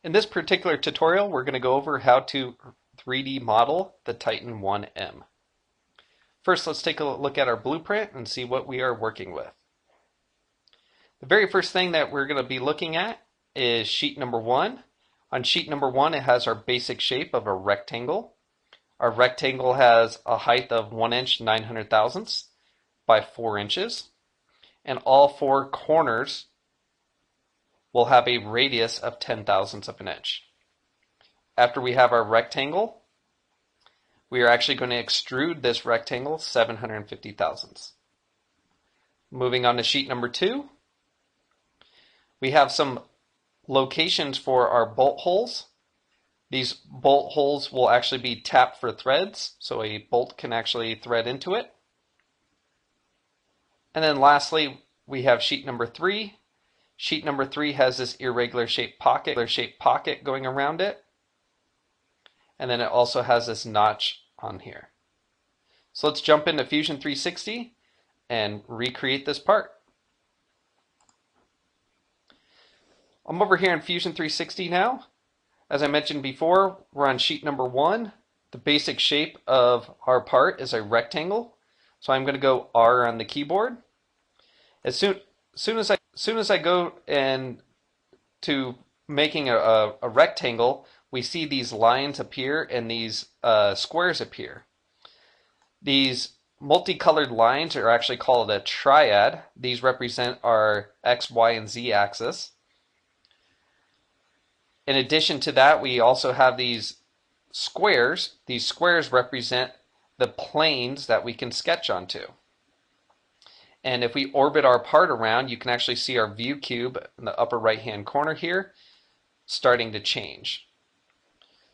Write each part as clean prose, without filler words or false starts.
In this particular tutorial, we're going to go over how to 3D model the Titan 1M. First, let's take a look at our blueprint and see what we are working with. The very first thing that we're going to be looking at is sheet number 1. On sheet number 1, it has our basic shape of a rectangle. Our rectangle has a height of 1 inch 900 thousandths by 4 inches, and all 4 corners will have a radius of 10 thousandths of an inch. After we have our rectangle, we are actually going to extrude this rectangle 750 thousandths. Moving on to sheet number 2, we have some locations for our bolt holes. These bolt holes will actually be tapped for threads, so a bolt can actually thread into it. And then lastly, we have sheet number 3. Sheet number 3 has this irregular shaped pocket going around it. And then it also has this notch on here. So let's jump into Fusion 360 and recreate this part. I'm over here in Fusion 360 now. As I mentioned before, we're on sheet number 1. The basic shape of our part is a rectangle. So I'm going to go R on the keyboard. As soon as I go to making a rectangle, we see these lines appear and these squares appear. These multicolored lines are actually called a triad. These represent our X, Y, and Z axis. In addition to that, we also have these squares. These squares represent the planes that we can sketch onto. And if we orbit our part around, you can actually see our view cube in the upper right hand corner here starting to change.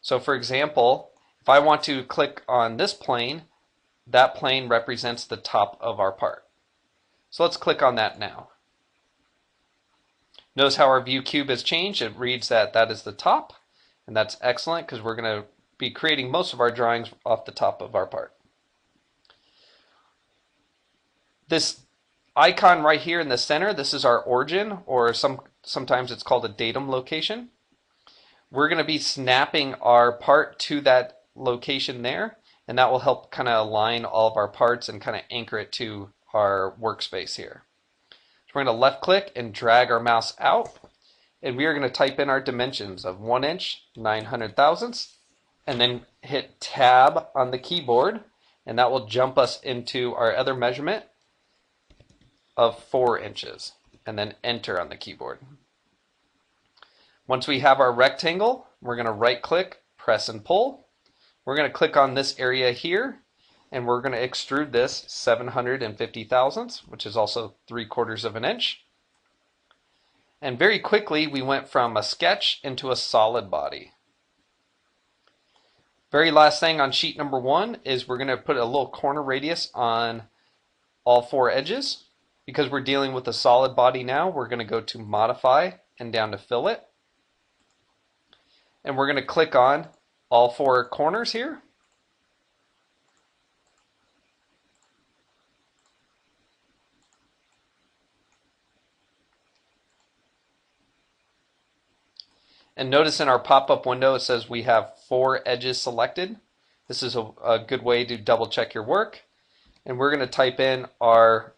So for example, if I want to click on this plane, that plane represents the top of our part. So let's click on that now. Notice how our view cube has changed. It reads that that is the top, and that's excellent because we're going to be creating most of our drawings off the top of our part. This icon right here in the center, this is our origin, or sometimes it's called a datum location. We're going to be snapping our part to that location there, and that will help kind of align all of our parts and kind of anchor it to our workspace here. So we're going to left click and drag our mouse out, and we are going to type in our dimensions of 1 inch 900 thousandths, and then hit tab on the keyboard, and that will jump us into our other measurement of 4 inches, and then enter on the keyboard. Once we have our rectangle, we're going to right click, press and pull. We're going to click on this area here, and we're going to extrude this 750 thousandths, which is also 3/4 of an inch. And very quickly we went from a sketch into a solid body. Very last thing on sheet number 1 is we're going to put a little corner radius on all 4 edges. Because we're dealing with a solid body now, we're going to go to Modify and down to Fillet. And we're going to click on all 4 corners here. And notice in our pop-up window it says we have 4 edges selected. This is a good way to double check your work. And we're going to type in our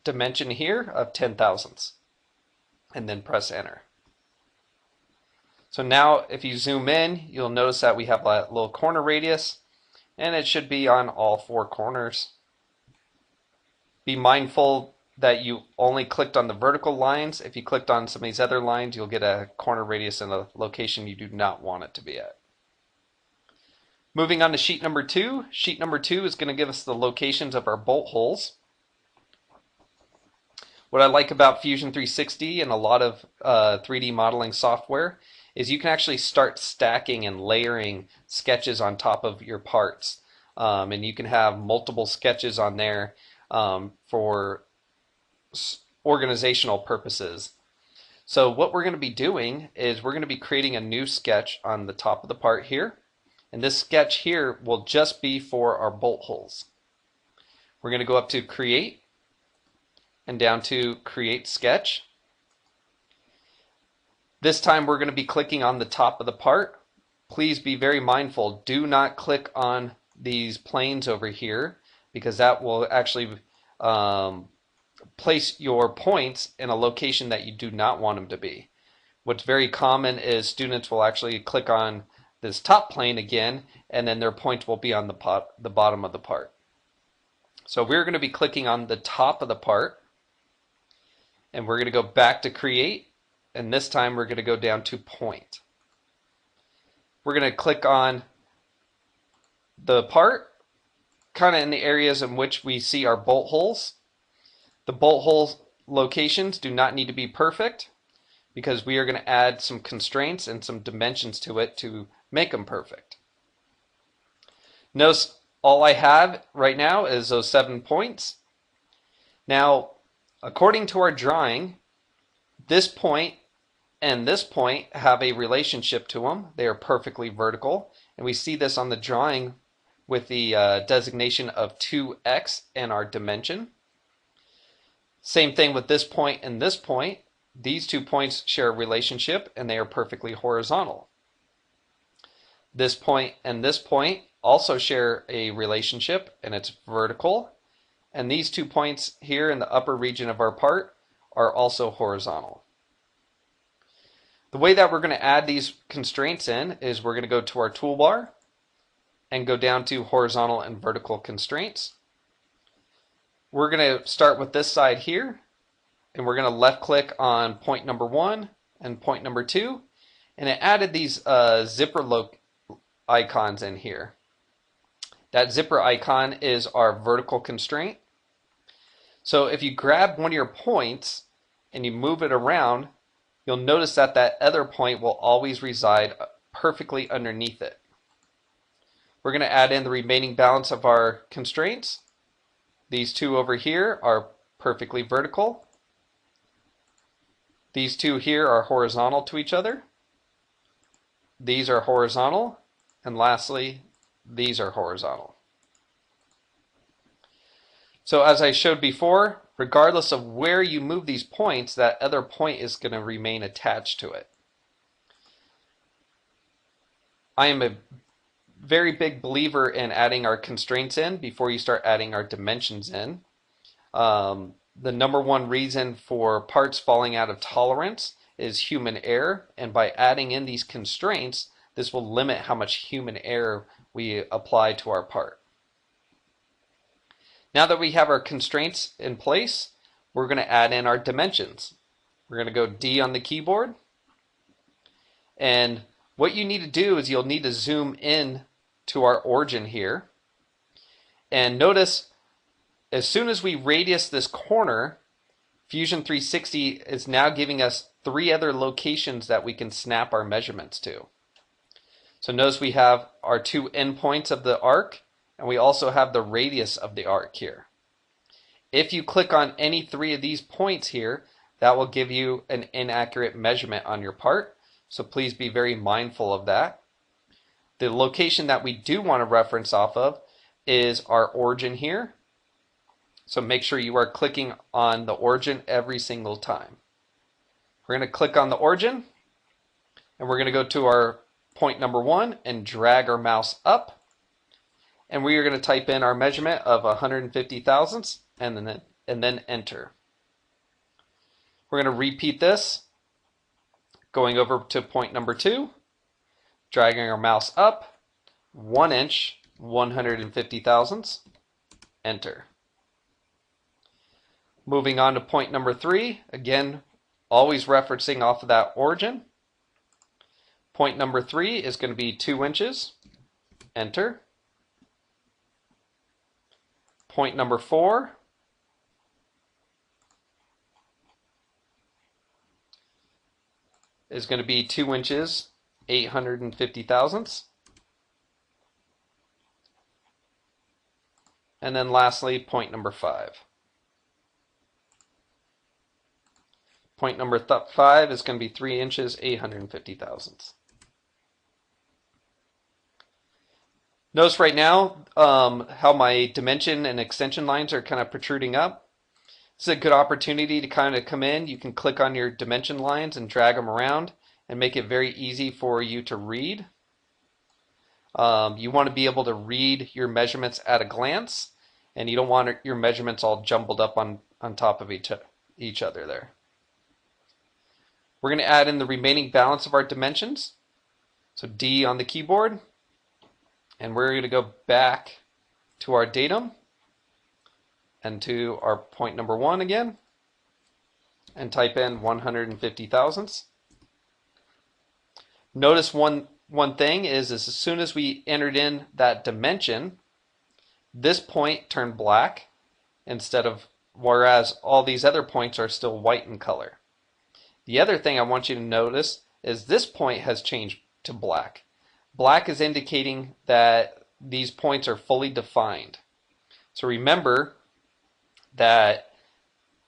dimension here of 10 thousandths and then press enter. So now if you zoom in, you'll notice that we have a little corner radius, and it should be on all 4 corners. Be mindful that you only clicked on the vertical lines. If you clicked on some of these other lines, you'll get a corner radius in a location you do not want it to be at. Moving on to sheet number 2. Sheet number 2 is going to give us the locations of our bolt holes. What I like about Fusion 360 and a lot of 3D modeling software is you can actually start stacking and layering sketches on top of your parts. And you can have multiple sketches on there for organizational purposes. So what we're going to be doing is we're going to be creating a new sketch on the top of the part here. And this sketch here will just be for our bolt holes. We're going to go up to Create and down to Create Sketch. This time we're going to be clicking on the top of the part. Please be very mindful. Do not click on these planes over here because that will actually place your points in a location that you do not want them to be. What's very common is students will actually click on this top plane again, and then their points will be on the bottom of the part. So we're going to be clicking on the top of the part, and we're going to go back to create, and this time we're going to go down to point. We're going to click on the part, kind of in the areas in which we see our bolt holes. The bolt hole locations do not need to be perfect because we are going to add some constraints and some dimensions to it to make them perfect. Notice all I have right now is those 7 points. Now, according to our drawing, this point and this point have a relationship to them. They are perfectly vertical, and we see this on the drawing with the designation of 2x and our dimension. Same thing with this point and this point. These 2 points share a relationship and they are perfectly horizontal. This point and this point also share a relationship and it's vertical. And these 2 points here in the upper region of our part are also horizontal. The way that we're going to add these constraints in is we're going to go to our toolbar and go down to horizontal and vertical constraints. We're going to start with this side here, and we're going to left click on point number 1 and point number 2, and it added these zipper icons in here. That zipper icon is our vertical constraint. So if you grab one of your points and you move it around, you'll notice that that other point will always reside perfectly underneath it. We're going to add in the remaining balance of our constraints. These 2 over here are perfectly vertical. These 2 here are horizontal to each other. These are horizontal. And lastly, these are horizontal. So as I showed before, regardless of where you move these points, that other point is going to remain attached to it. I am a very big believer in adding our constraints in before you start adding our dimensions in. The number one reason for parts falling out of tolerance is human error, and by adding in these constraints, this will limit how much human error we apply to our part. Now that we have our constraints in place, we're going to add in our dimensions. We're going to go D on the keyboard, and what you need to do is you'll need to zoom in to our origin here, and notice as soon as we radius this corner, Fusion 360 is now giving us 3 other locations that we can snap our measurements to. So notice we have our 2 endpoints of the arc, and we also have the radius of the arc here. If you click on any 3 of these points here, that will give you an inaccurate measurement on your part, so please be very mindful of that. The location that we do want to reference off of is our origin here. So make sure you are clicking on the origin every single time. We're going to click on the origin, and we're going to go to our point number 1 and drag our mouse up. And we are going to type in our measurement of 150 thousandths and then enter. We're going to repeat this, going over to point number 2. Dragging our mouse up, 1 inch, 150 thousandths, enter. Moving on to point number 3, again, always referencing off of that origin. Point number 3 is going to be 2 inches, enter. Point number 4 is going to be 2 inches, 850 thousandths. And then lastly, point number 5. Point number 5 is going to be 3 inches, 850 thousandths. Notice right now how my dimension and extension lines are kind of protruding up. This is a good opportunity to kind of come in. You can click on your dimension lines and drag them around and make it very easy for you to read. You want to be able to read your measurements at a glance, and you don't want your measurements all jumbled up on top of each other there. We're going to add in the remaining balance of our dimensions. So D on the keyboard, and we're going to go back to our datum and to our point number 1 again, and type in 150 thousandths. Notice one thing is as soon as we entered in that dimension, this point turned black whereas all these other points are still white in color. The other thing I want you to notice is this point has changed to black. Black is indicating that these points are fully defined. So remember that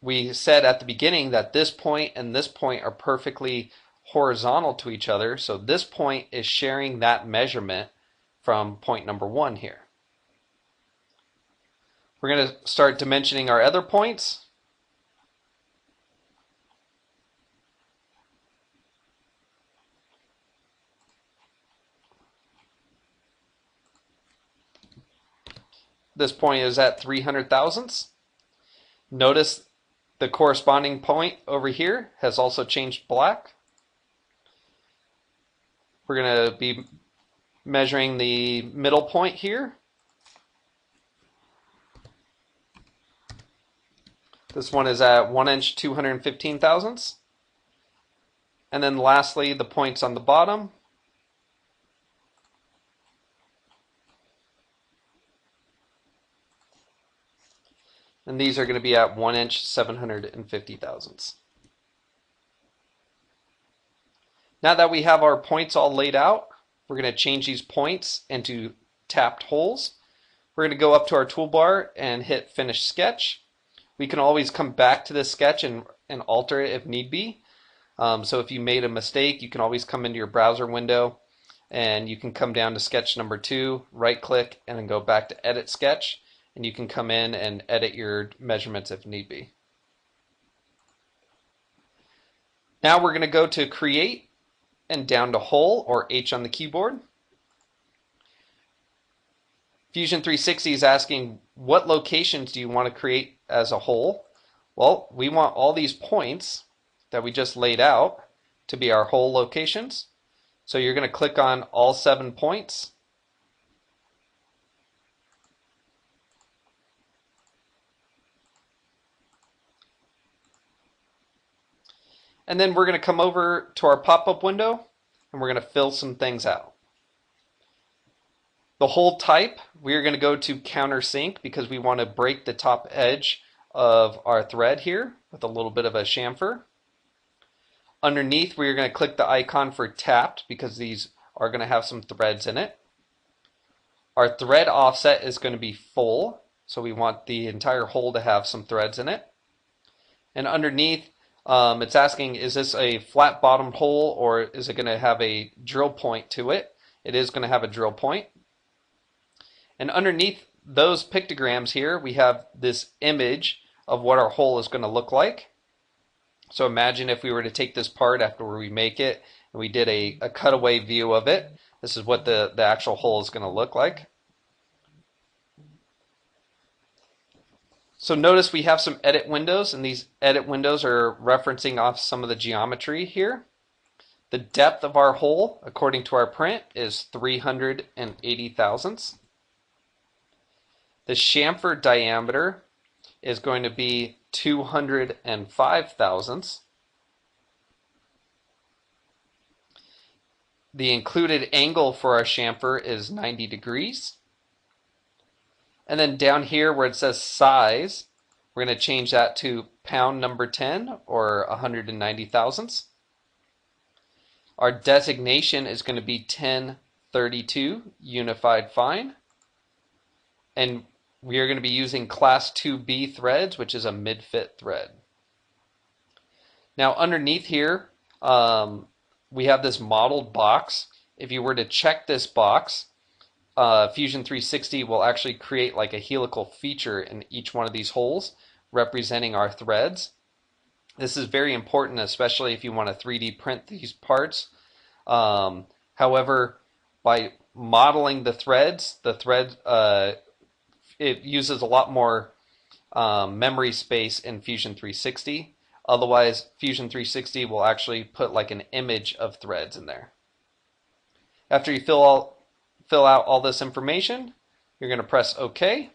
we said at the beginning that this point and this point are perfectly horizontal to each other, so this point is sharing that measurement from point number 1 here. We're going to start dimensioning our other points. This point is at 300 thousandths. Notice the corresponding point over here has also changed black. We're going to be measuring the middle point here. This one is at 1 inch 215 thousandths. And then lastly, the points on the bottom. And these are going to be at 1 inch 750 thousandths. Now that we have our points all laid out, we're going to change these points into tapped holes. We're going to go up to our toolbar and hit Finish Sketch. We can always come back to this sketch and alter it if need be. So if you made a mistake, you can always come into your browser window and you can come down to sketch number 2, right click, and then go back to Edit Sketch. And you can come in and edit your measurements if need be. Now we're going to go to Create and down to Hole, or H on the keyboard. Fusion 360 is asking what locations do you want to create as a hole? Well, we want all these points that we just laid out to be our hole locations. So you're going to click on all 7 points. And then we're going to come over to our pop-up window and we're going to fill some things out. The hole type, we're going to go to countersink because we want to break the top edge of our thread here with a little bit of a chamfer. Underneath, we're going to click the icon for tapped because these are going to have some threads in it. Our thread offset is going to be full, so we want the entire hole to have some threads in it. And underneath, it's asking, is this a flat bottomed hole or is it going to have a drill point to it? It is going to have a drill point. And underneath those pictograms here, we have this image of what our hole is going to look like. So imagine if we were to take this part after we make it and we did a cutaway view of it. This is what the actual hole is going to look like. So notice we have some edit windows, and these edit windows are referencing off some of the geometry here. The depth of our hole, according to our print, is 380 thousandths. The chamfer diameter is going to be 205 thousandths. The included angle for our chamfer is 90 degrees. And then down here where it says size, we're going to change that to pound number 10 or 190 thousandths. Our designation is going to be 1032 unified fine. And we are going to be using class 2B threads, which is a mid-fit thread. Now underneath here, we have this modeled box. If you were to check this box, Fusion 360 will actually create like a helical feature in each one of these holes representing our threads. This is very important, especially if you want to 3D print these parts. However, by modeling the threads, it uses a lot more memory space in Fusion 360. Otherwise, Fusion 360 will actually put like an image of threads in there. After you fill out all this information, you're going to press OK.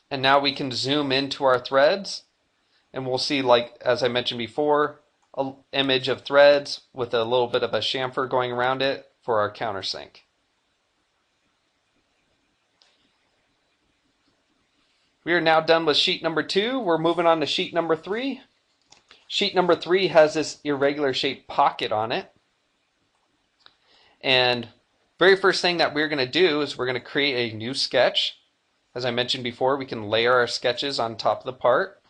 And now we can zoom into our threads, and we'll see, like as I mentioned before, an image of threads with a little bit of a chamfer going around it for our countersink. We are now done with sheet number 2. We're moving on to sheet number 3. Sheet number 3 has this irregular shaped pocket on it. And very first thing that we're going to do is we're going to create a new sketch. As I mentioned before, we can layer our sketches on top of the part.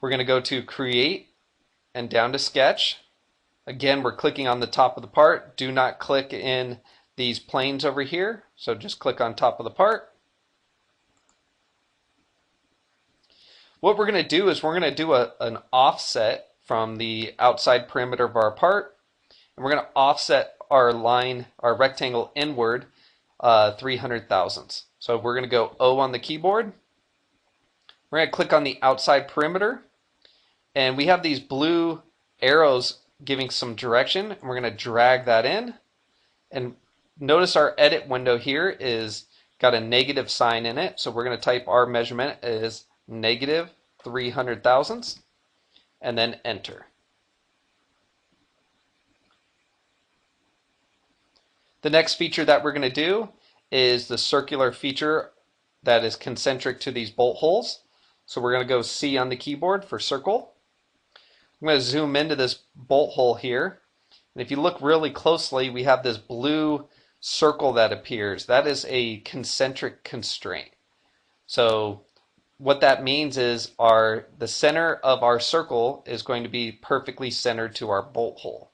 We're going to go to Create and down to Sketch. Again, we're clicking on the top of the part. Do not click in these planes over here. So just click on top of the part. What we're going to do is we're going to do an offset from the outside perimeter of our part. And we're going to offset our line, our rectangle inward 300 thousandths. So we're going to go O on the keyboard. We're going to click on the outside perimeter. And we have these blue arrows giving some direction. And we're going to drag that in. And notice our edit window here is got a negative sign in it. So we're going to type our measurement as negative 300 thousandths. And then enter. The next feature that we're going to do is the circular feature that is concentric to these bolt holes. So we're going to go C on the keyboard for circle. I'm going to zoom into this bolt hole here. And if you look really closely, we have this blue circle that appears. That is a concentric constraint. So what that means is the center of our circle is going to be perfectly centered to our bolt hole.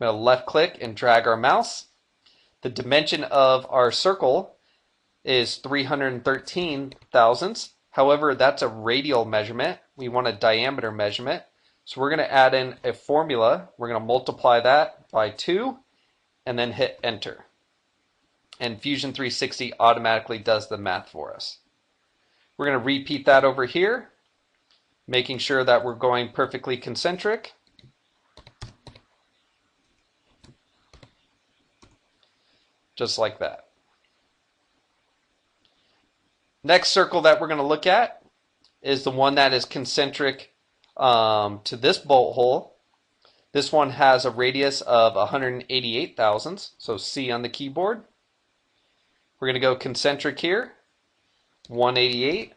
I'm going to left click and drag our mouse. The dimension of our circle is 313 thousandths. However, that's a radial measurement. We want a diameter measurement. So we're going to add in a formula. We're going to multiply that by 2 and then hit enter. And Fusion 360 automatically does the math for us. We're going to repeat that over here, making sure that we're going perfectly concentric. Just like that. Next circle that we're going to look at is the one that is concentric to this bolt hole. This one has a radius of 188 thousandths, so C on the keyboard. We're going to go concentric here. 188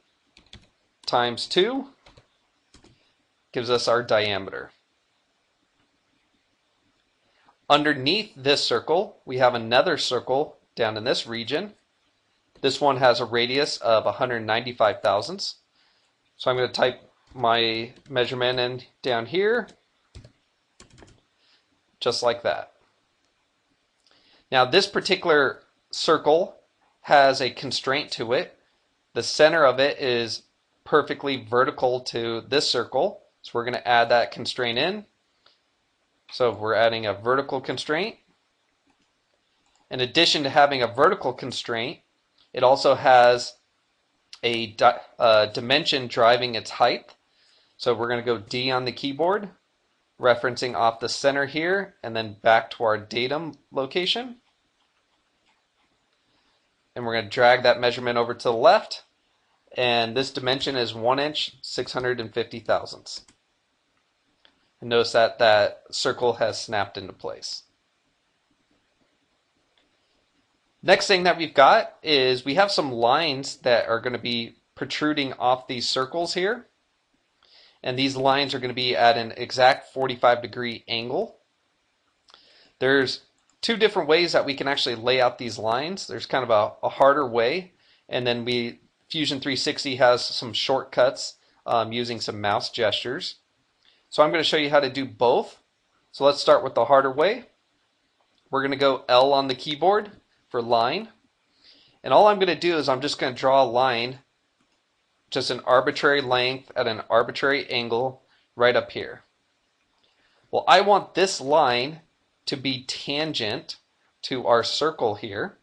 times 2 gives us our diameter. Underneath this circle, we have another circle down in this region. This one has a radius of 195 thousandths. So I'm going to type my measurement in down here, just like that. Now this particular circle has a constraint to it. The center of it is perfectly vertical to this circle. So we're going to add that constraint in. So we're adding a vertical constraint. In addition to having a vertical constraint, it also has a dimension driving its height. So we're going to go D on the keyboard, referencing off the center here, and then back to our datum location. And we're going to drag that measurement over to the left. And this dimension is 1 inch, 650 thousandths. And notice that that circle has snapped into place. Next thing that we've got is we have some lines that are going to be protruding off these circles here. And these lines are going to be at an exact 45-degree angle. There's two different ways that we can actually lay out these lines. There's kind of a harder way, and then Fusion 360 has some shortcuts using some mouse gestures. So I'm going to show you how to do both. So let's start with the harder way. We're going to go L on the keyboard for line. And all I'm going to do is I'm just going to draw a line just an arbitrary length at an arbitrary angle right up here. Well, I want this line to be tangent to our circle here.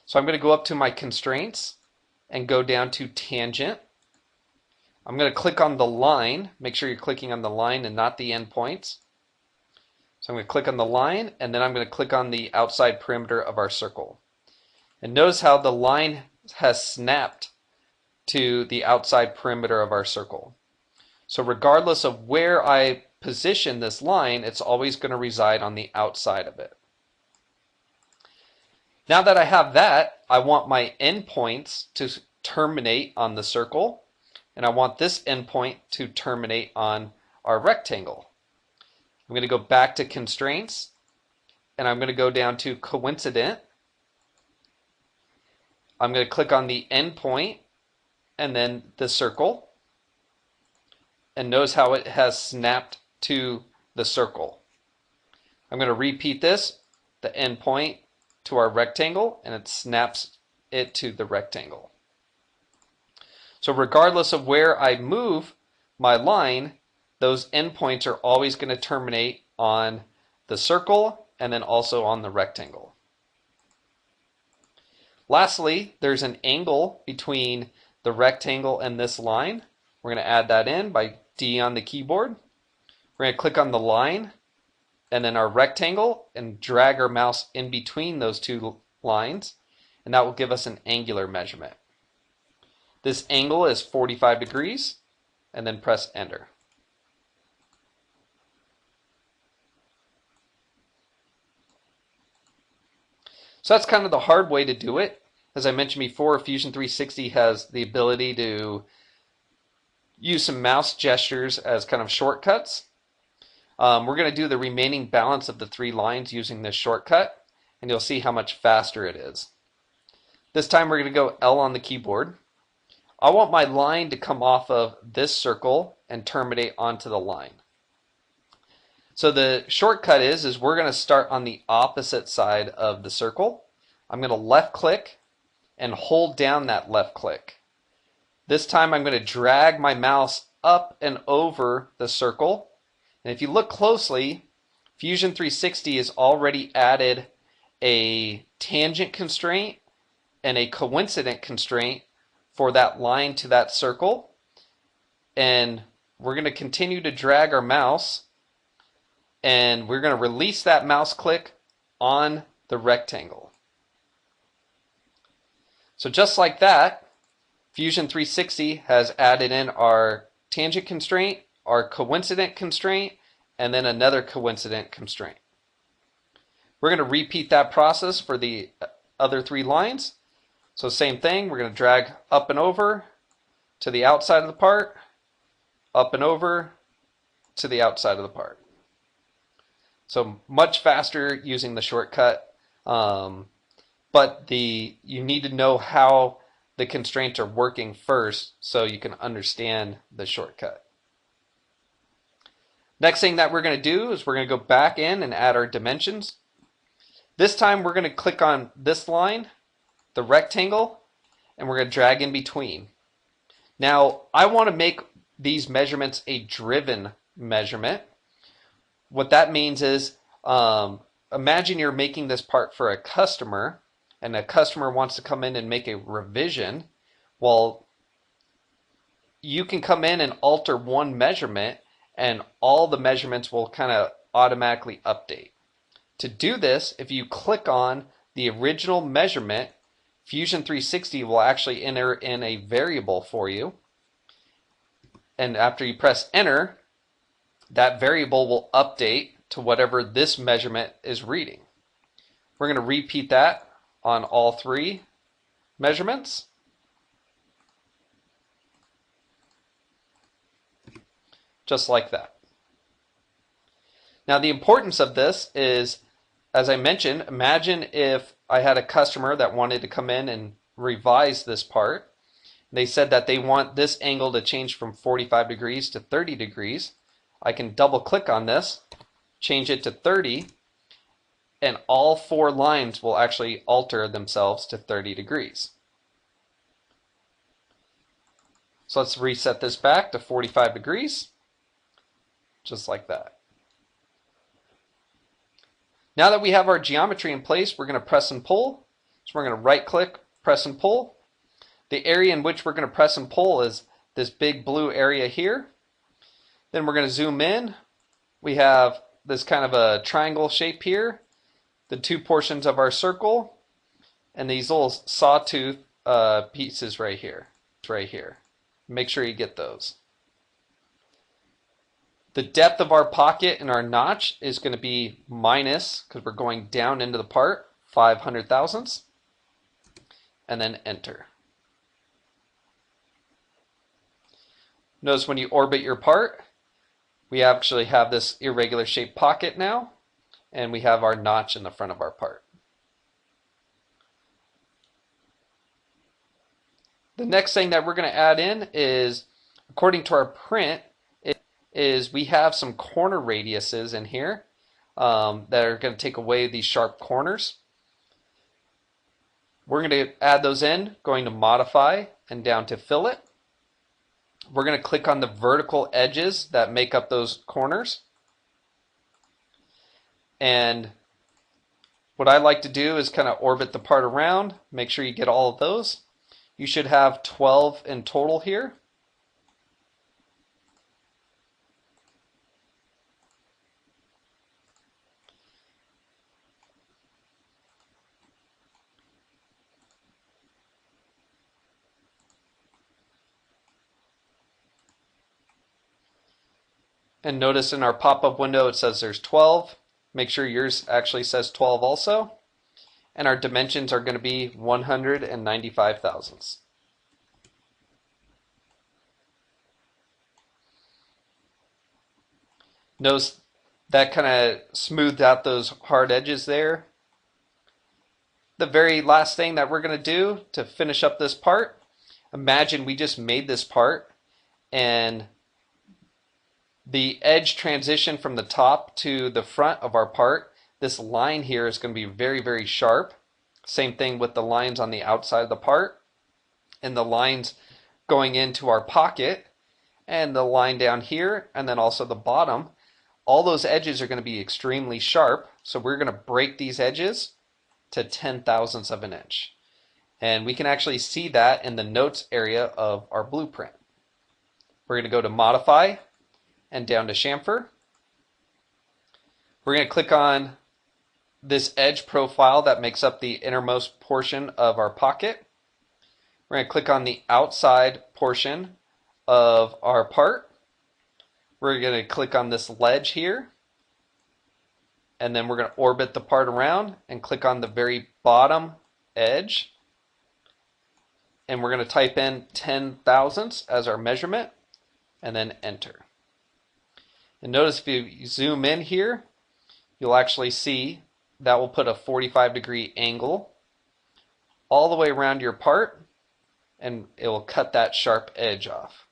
So I'm going to go up to my constraints and go down to tangent. I'm going to click on the line. Make sure you're clicking on the line and not the endpoints. So I'm going to click on the line, and then I'm going to click on the outside perimeter of our circle. And notice how the line has snapped to the outside perimeter of our circle. So regardless of where I position this line, it's always going to reside on the outside of it. Now that I have that, I want my endpoints to terminate on the circle, and I want this endpoint to terminate on our rectangle. I'm going to go back to constraints, and I'm going to go down to coincident. I'm going to click on the endpoint and then the circle, and notice how it has snapped to the circle. I'm going to repeat this, the endpoint to our rectangle, and it snaps it to the rectangle. So regardless of where I move my line, those endpoints are always going to terminate on the circle and then also on the rectangle. Lastly, there's an angle between the rectangle and this line. We're going to add that in by D on the keyboard. We're going to click on the line and then our rectangle and drag our mouse in between those two lines, and that will give us an angular measurement. This angle is 45 degrees, and then press enter. So that's kind of the hard way to do it. As I mentioned before, Fusion 360 has the ability to use some mouse gestures as kind of shortcuts. We're going to do the remaining balance of the 3 lines using this shortcut, and you'll see how much faster it is. This time we're going to go L on the keyboard. I want my line to come off of this circle and terminate onto the line. So the shortcut is we're going to start on the opposite side of the circle. I'm going to left click and hold down that left click. This time I'm going to drag my mouse up and over the circle. And if you look closely, Fusion 360 has already added a tangent constraint and a coincident constraint for that line to that circle. And we're going to continue to drag our mouse, and we're going to release that mouse click on the rectangle. So just like that, Fusion 360 has added in our tangent constraint, our coincident constraint, and then another coincident constraint. We're going to repeat that process for the other 3 lines. So same thing, we're going to drag up and over to the outside of the part, up and over to the outside of the part. So much faster using the shortcut, but you need to know how the constraints are working first so you can understand the shortcut. Next thing that we're going to do is we're going to go back in and add our dimensions. This time we're going to click on this line, the rectangle, and we're going to drag in between. Now I want to make these measurements a driven measurement. What that means is imagine you're making this part for a customer, and a customer wants to come in and make a revision. Well, you can come in and alter one measurement and all the measurements will kind of automatically update. To do this, if you click on the original measurement, Fusion 360 will actually enter in a variable for you. And after you press enter, that variable will update to whatever this measurement is reading. We're going to repeat that on all 3 measurements. Just like that. Now the importance of this is, as I mentioned, imagine if I had a customer that wanted to come in and revise this part. They said that they want this angle to change from 45 degrees to 30 degrees. I can double click on this, change it to 30, and all 4 lines will actually alter themselves to 30 degrees. So let's reset this back to 45 degrees, just like that. Now that we have our geometry in place, we're going to press and pull. So we're going to right click, press and pull. The area in which we're going to press and pull is this big blue area here. Then we're going to zoom in. We have this kind of a triangle shape here, the two portions of our circle, and these little sawtooth pieces right here. Make sure you get those. The depth of our pocket and our notch is going to be minus, because we're going down into the part, 500 thousandths, and then enter. Notice when you orbit your part, we actually have this irregular shaped pocket now, and we have our notch in the front of our part. The next thing that we're going to add in is, according to our print, is we have some corner radiuses in here that are going to take away these sharp corners. We're going to add those in, going to modify and down to fillet. We're going to click on the vertical edges that make up those corners. And what I like to do is kind of orbit the part around, make sure you get all of those. You should have 12 in total here. And notice in our pop-up window it says there's 12. Make sure yours actually says 12 also. And our dimensions are going to be 195 thousandths. Notice that kind of smoothed out those hard edges there. The very last thing that we're going to do to finish up this part, imagine we just made this part and the edge transition from the top to the front of our part, this line here is going to be very, very sharp. Same thing with the lines on the outside of the part, and the lines going into our pocket, and the line down here, and then also the bottom. All those edges are going to be extremely sharp, so we're going to break these edges to 10 thousandths of an inch. And we can actually see that in the notes area of our blueprint. We're going to go to modify and down to chamfer. We're going to click on this edge profile that makes up the innermost portion of our pocket. We're going to click on the outside portion of our part. We're going to click on this ledge here, and then we're going to orbit the part around and click on the very bottom edge, and we're going to type in 10 thousandths as our measurement and then enter. And notice if you zoom in here, you'll actually see that will put a 45-degree angle all the way around your part, and it will cut that sharp edge off.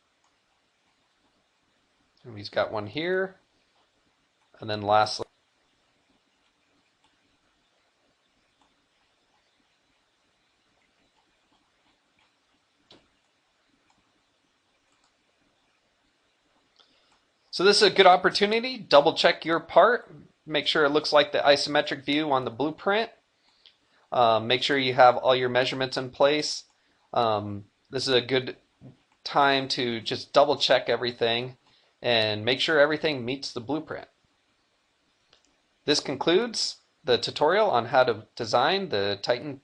And we've got one here, and then lastly, so this is a good opportunity. Double check your part. Make sure it looks like the isometric view on the blueprint. Make sure you have all your measurements in place. This is a good time to just double check everything and make sure everything meets the blueprint. This concludes the tutorial on how to design the Titan